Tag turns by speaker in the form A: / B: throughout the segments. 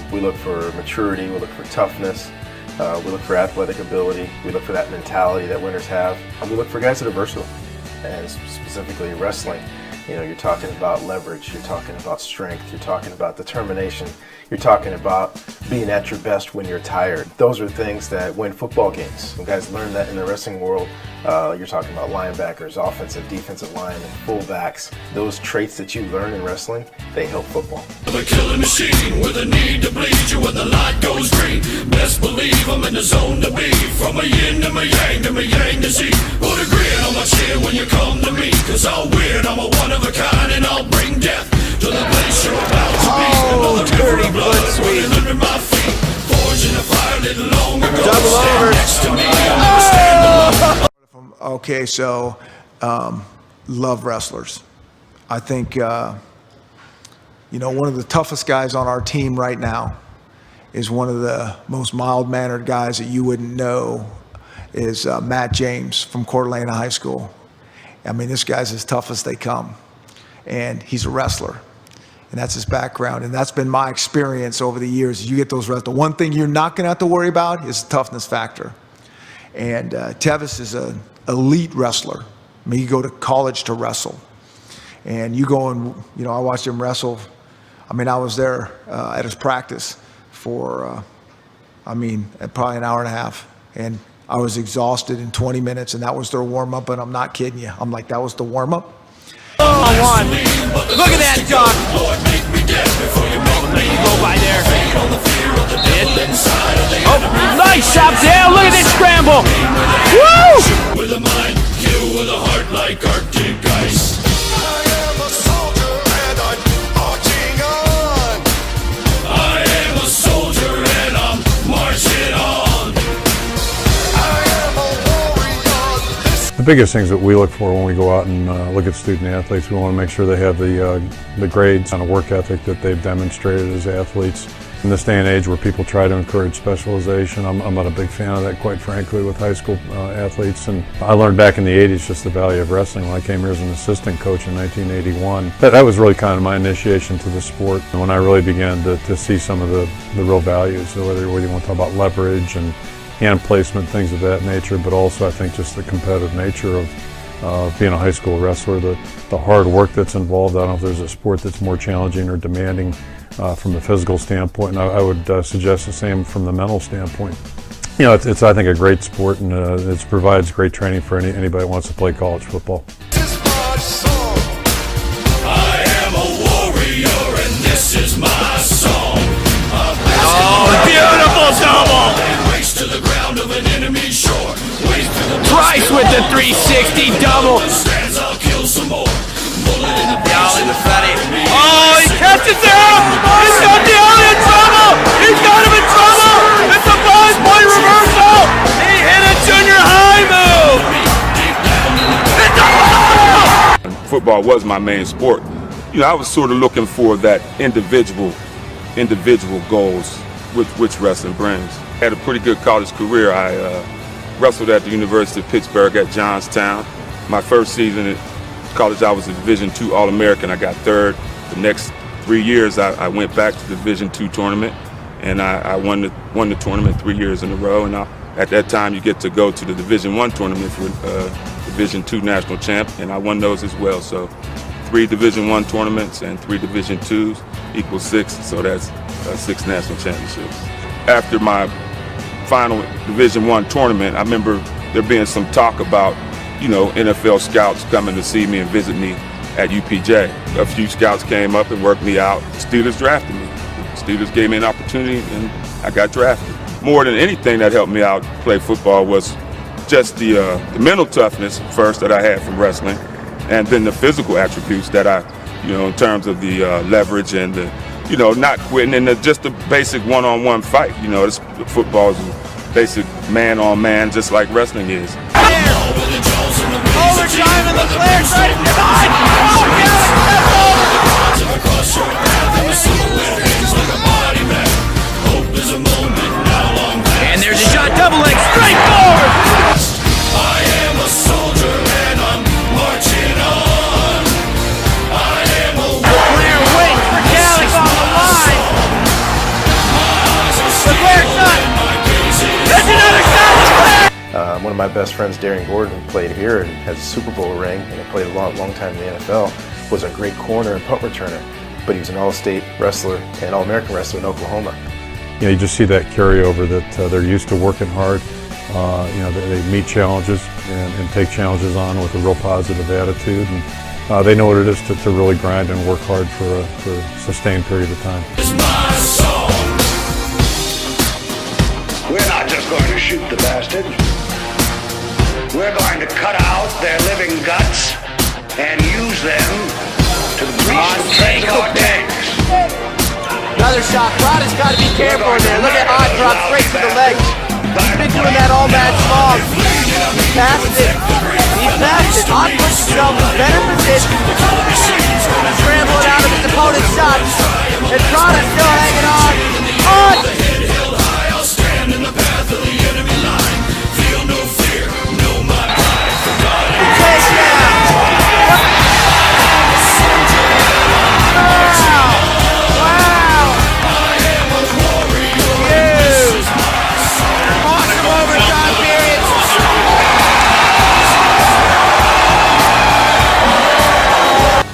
A: We look for maturity, we look for toughness, we look for athletic ability, we look for that mentality that winners have. And we look for guys that are versatile, and specifically wrestling. You know, you're talking about leverage, you're talking about strength, you're talking about determination, you're talking about being at your best when you're tired. Those are things that win football games. When guys learn that in the wrestling world, you're talking about linebackers, offensive, defensive linemen, fullbacks. Those traits that you learn in wrestling, they help football.
B: I'm a killing machine with a need to bleed you when the light goes green. Best believe I'm in the zone to be. From a yin to my yang to my yang to Z. Put a grin on my chin when you come to me. Cause I'll win, I'm a one of a kind and I'll bring death to the place you're about to be. Another river of blood running under my feet. Forging a fire little long ago.
C: Double
B: Stand
C: over.
B: next to me, I'll never stand alone.
C: Okay, so love wrestlers. I think you know, one of the toughest guys on our team right now is one of the most mild-mannered guys that you wouldn't know is Matt James from Coeur d'Alene High School. I mean, this guy's as tough as they come, and he's a wrestler, and that's his background, and that's been my experience over the years. You get those wrestlers. The one thing you're not going to have to worry about is the toughness factor. And Tevis is an elite wrestler. I mean, you go to college to wrestle, and you go and, you know, I watched him wrestle. I mean, I was there at his practice for, probably an hour and a half, and I was exhausted in 20 minutes, and that was their warm-up, and I'm not kidding you. I'm like, that was the warm-up?
D: One. Look at that, Doc. Let you go by there. Oh, nice shot down. Look at this scramble. Woo!
B: With a mind, you with a heart like Arctic ice. I am a soldier and I'm marching on. I am a soldier and I'm marching on. I am a warrior.
E: The biggest things that we look for when we go out and look at student athletes, we want to make sure they have the grades and a work ethic that they've demonstrated as athletes. In this day and age where people try to encourage specialization, I'm not a big fan of that, quite frankly, with high school athletes. And I learned back in the 80s just the value of wrestling when I came here as an assistant coach in 1981. That was really kind of my initiation to the sport, and when I really began to see some of the real values, so whether you want to talk about leverage and hand placement, things of that nature, but also I think just the competitive nature of being a high school wrestler, the hard work that's involved. I don't know if there's a sport that's more challenging or demanding from the physical standpoint, and I would suggest the same from the mental standpoint. You know, it's I think a great sport, and it provides great training for anybody that wants to play college football.
B: I am a warrior and this is my song.
D: Oh, beautiful double.
B: Race to the ground of an enemy shore.
D: Price with the 360 double.
B: Stands, I'll kill some more.
D: Y'all in the fatty. Oh, he catches it! He's got the out in trouble! He's got him in trouble! It's a 5-point reversal! He hit a junior high move! It's a ball!
F: Football was my main sport. You know, I was sort of looking for that individual goals which wrestling brings. I had a pretty good college career. I wrestled at the University of Pittsburgh at Johnstown. My first season at college, I was a Division II All-American. I got third. The next 3 years, I went back to the Division II tournament, and I won the tournament 3 years in a row. And at that time, you get to go to the Division I tournament for Division II national champ, and I won those as well. So 3 Division I tournaments and 3 Division IIs equals 6, so that's 6 national championships. After my final Division I tournament, I remember there being some talk about, you know, NFL scouts coming to see me and visit me at UPJ. A few scouts came up and worked me out. Steelers drafted me. Steelers gave me an opportunity and I got drafted. More than anything that helped me out play football was just the mental toughness first that I had from wrestling, and then the physical attributes that I, you know, in terms of the leverage and the, you know, not quitting, and just the basic one-on-one fight. You know, football is basic man-on-man, just like wrestling is.
D: Overtime and the Flair trying to divide. Oh, yeah, and there's a shot, double leg, straight forward.
B: I am a soldier and I'm marching on. I am a
D: Flair waits for Gallic on the line. The Flair's not. There's another shot, the Flair.
A: One of my best friends, Darren Gordon, played here and has a Super Bowl ring, and he played a long time in the NFL, was a great corner and punt returner, but he was an all-state wrestler and all-American wrestler in Oklahoma.
E: You know, you just see that carryover that they're used to working hard. You know, they meet challenges and take challenges on with a real positive attitude, and they know what it is to really grind and work hard for a sustained period of time.
B: It's my song.
G: We're not just going to shoot the bastard. We're going to cut out their living guts and use them to grease the train of our tanks.
D: Another shot. Prada's got to be careful in there. Look at Odd drop straight to the legs. He's been doing that all match long. He passed it. He passed it. Odd puts himself in better position. Scrambling out of his opponent's shots. And Prada's still hanging on. Odd!
B: I'll stand in the path of the enemy line. Feel no fear, know my pride.
D: Takedown!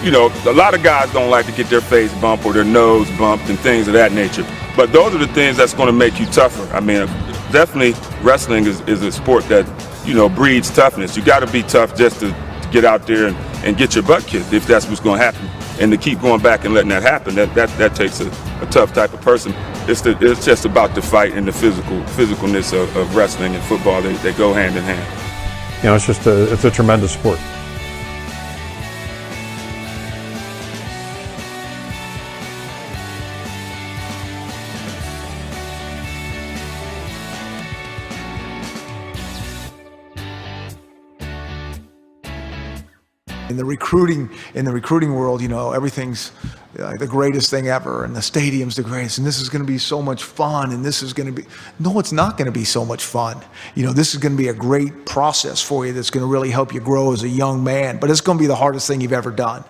F: You know, a lot of guys don't like to get their face bumped or their nose bumped and things of that nature. But those are the things that's going to make you tougher. I mean, definitely wrestling is a sport that, you know, breeds toughness. You got to be tough just to get out there and get your butt kicked if that's what's going to happen. And to keep going back and letting that happen, that takes a tough type of person. It's just about the fight and the physicalness of wrestling and football. They go hand in hand.
E: You know, it's a tremendous sport.
C: In the recruiting world, you know, everything's the greatest thing ever, and the stadium's the greatest, and this is going to be so much fun, and this is going to be, no, it's not going to be so much fun. You know, this is going to be a great process for you that's going to really help you grow as a young man, but it's going to be the hardest thing you've ever done.